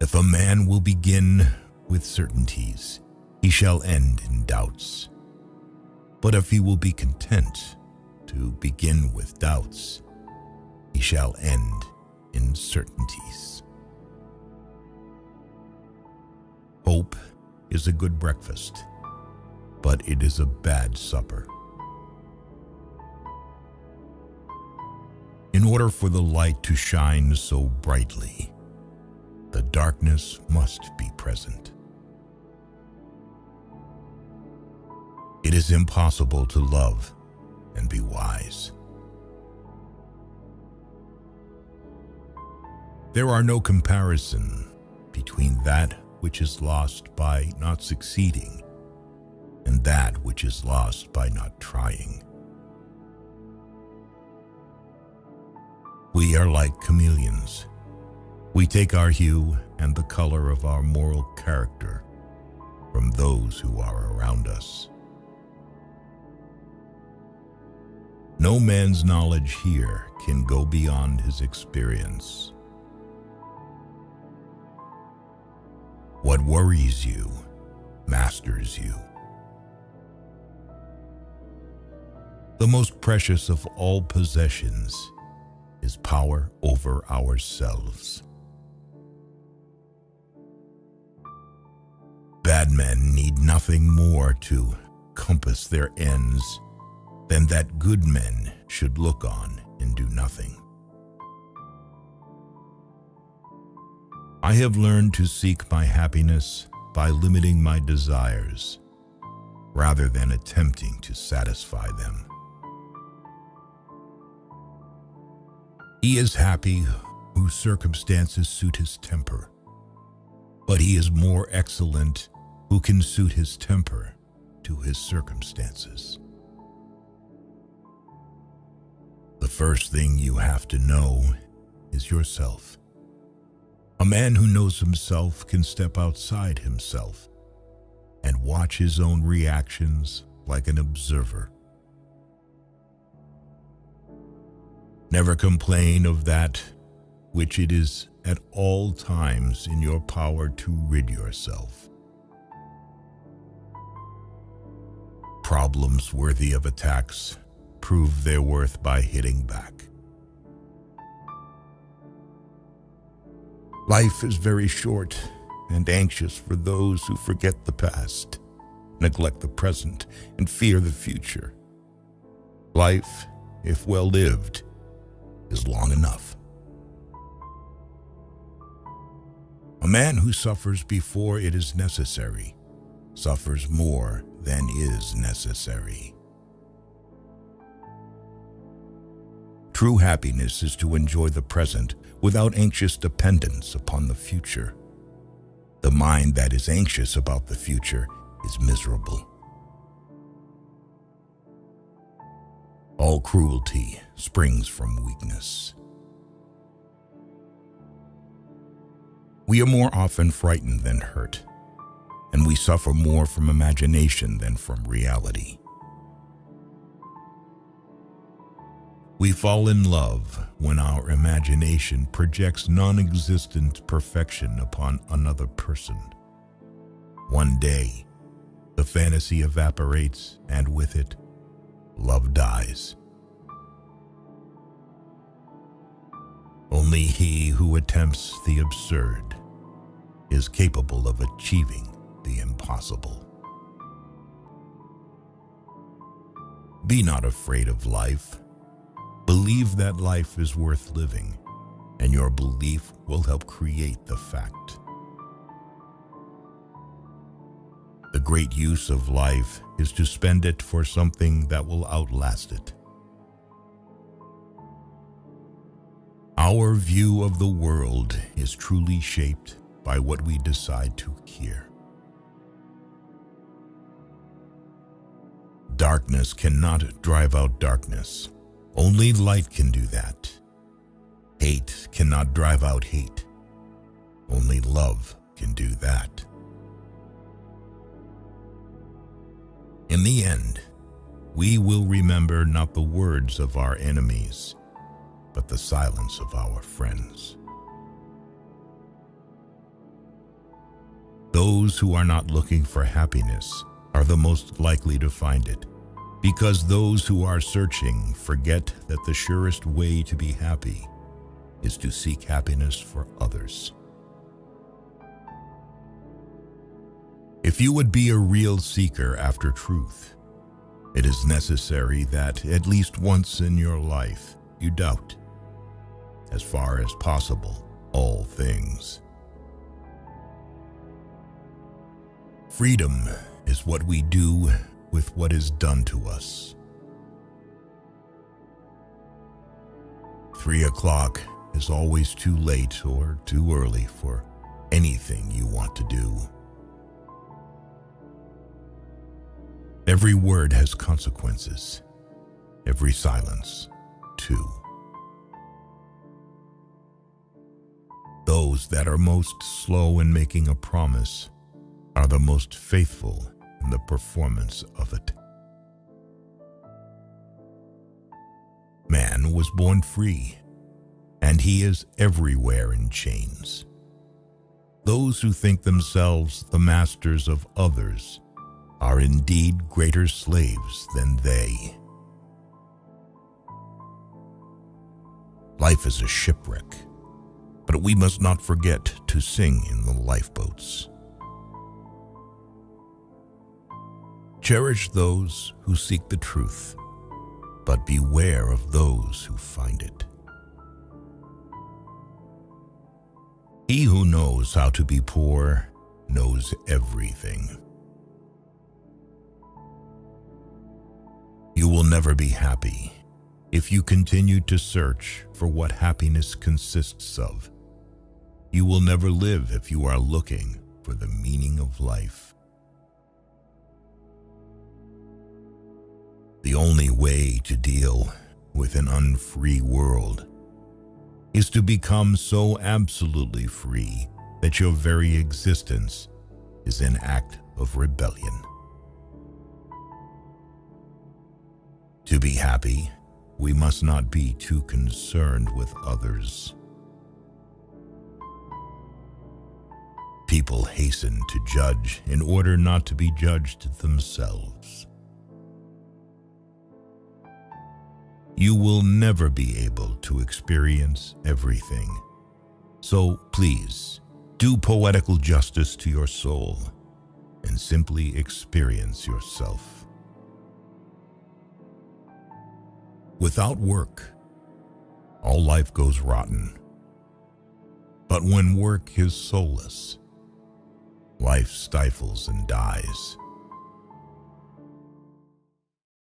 If a man will begin with certainties, he shall end in doubts. But if he will be content to begin with doubts, he shall end in certainties. Hope is a good breakfast, but it is a bad supper. In order for the light to shine so brightly, the darkness must be present. It is impossible to love and be wise. There are no comparison between that which is lost by not succeeding and that which is lost by not trying. We are like chameleons. We take our hue and the color of our moral character from those who are around us. No man's knowledge here can go beyond his experience. What worries you masters you. The most precious of all possessions is power over ourselves. Bad men need nothing more to compass their ends than that good men should look on and do nothing. I have learned to seek my happiness by limiting my desires rather than attempting to satisfy them. He is happy whose circumstances suit his temper, but he is more excellent who can suit his temper to his circumstances. The first thing you have to know is yourself. A man who knows himself can step outside himself and watch his own reactions like an observer. Never complain of that which it is at all times in your power to rid yourself. Problems worthy of attacks prove their worth by hitting back. Life is very short and anxious for those who forget the past, neglect the present, and fear the future. Life, if well lived, is long enough. A man who suffers before it is necessary suffers more than is necessary. True happiness is to enjoy the present without anxious dependence upon the future. The mind that is anxious about the future is miserable. All cruelty springs from weakness. We are more often frightened than hurt, and we suffer more from imagination than from reality. We fall in love when our imagination projects non-existent perfection upon another person. One day, the fantasy evaporates, and with it, love dies. Only he who attempts the absurd is capable of achieving the impossible. Be not afraid of life. Believe that life is worth living, and your belief will help create the fact. The great use of life is to spend it for something that will outlast it. Our view of the world is truly shaped by what we decide to hear. Darkness cannot drive out darkness. Only light can do that. Hate cannot drive out hate. Only love can do that. In the end, we will remember not the words of our enemies, but the silence of our friends. Those who are not looking for happiness are the most likely to find it, because those who are searching forget that the surest way to be happy is to seek happiness for others. If you would be a real seeker after truth, it is necessary that at least once in your life you doubt, as far as possible, all things. Freedom is what we do with what is done to us. 3 o'clock is always too late or too early for anything you want to do. Every word has consequences, every silence, too. Those that are most slow in making a promise are the most faithful in the performance of it. Man was born free, and he is everywhere in chains. Those who think themselves the masters of others are indeed greater slaves than they. Life is a shipwreck, but we must not forget to sing in the lifeboats. Cherish those who seek the truth, but beware of those who find it. He who knows how to be poor knows everything. You will never be happy if you continue to search for what happiness consists of. You will never live if you are looking for the meaning of life. The only way to deal with an unfree world is to become so absolutely free that your very existence is an act of rebellion. To be happy, we must not be too concerned with others. People hasten to judge in order not to be judged themselves. You will never be able to experience everything, so please do poetical justice to your soul and simply experience yourself. Without work, all life goes rotten. But when work is soulless, life stifles and dies.